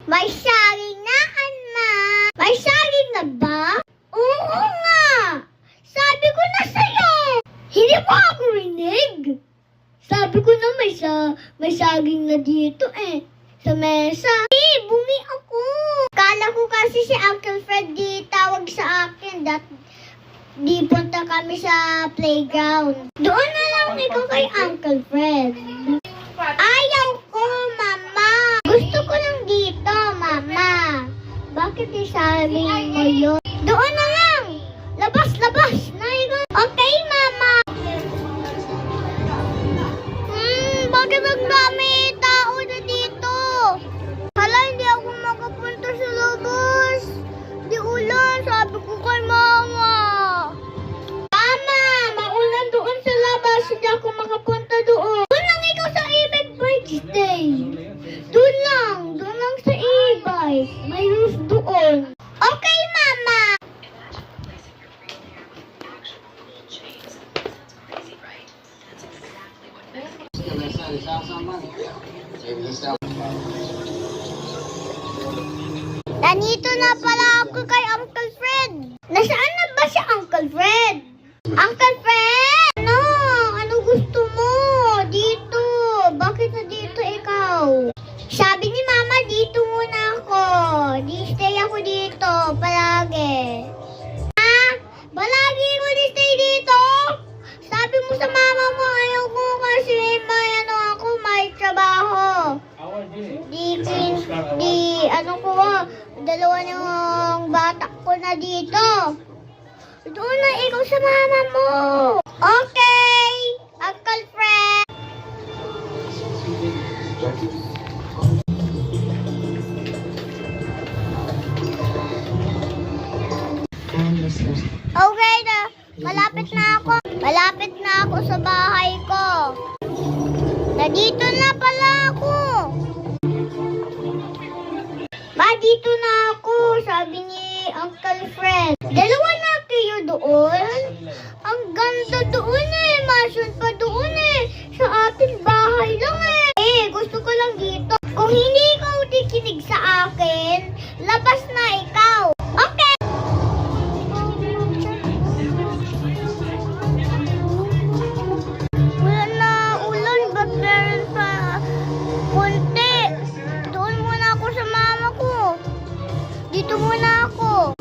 May saging na, anak. May saging na ba? Oo nga. Sabi ko na sa'yo. Hindi mo ako rinig. Sabi ko na may saging na dito sa mesa. Bumi ako. Kala ko kasi si Uncle Fred di tawag sa akin. Di punta kami sa playground. Doon na lang ikaw kay Uncle Fred. Ayaw ko, Mama. Gusto ko lang dito, Mama. Bakit isabi mo yun? Doon na lang. Labas na ikaw. Okay, Mama. Bakit ang dami tao na dito? Hala, hindi ako makapunta sa labas. Di ulan, sabi ko kay Mama. Mama, maulan doon sa labas. Hindi ako makapunta doon. Doon lang ikaw sa e-bike birthday. Doon lang sa e-bike. May roof doon. Okay, Mama. Nandito na pala ako kay Uncle Fred. Nasaan na ba si Uncle Fred? Uncle Fred! Ano gusto mo? Dito. Bakit na dito ikaw? Sabi ni Mama, dito muna ako. Di-stay ako dito. Palagi. Palagi ko di-stay dito? Sabi mo sa Mama mo, ayaw ko kasi may trabaho. Dalawa ng bata ko na dito. Doon na ikaw sa Mama mo. Okay, Uncle Fred. Okay na, malapit na ako sa bahay ko. Nandito na pala ako. Dito na ako, sabi ni Uncle Fred. Dalawa na kayo doon? Ang ganda doon Masun pa doon sa ating bahay lang gusto ko lang dito. Kung hindi ikaw dikinig sa akin, labas na ikaw. Okay! Wala na ulan, ba't meron pa konti? Doon muna ako sa Mama ko. Dito muna ako.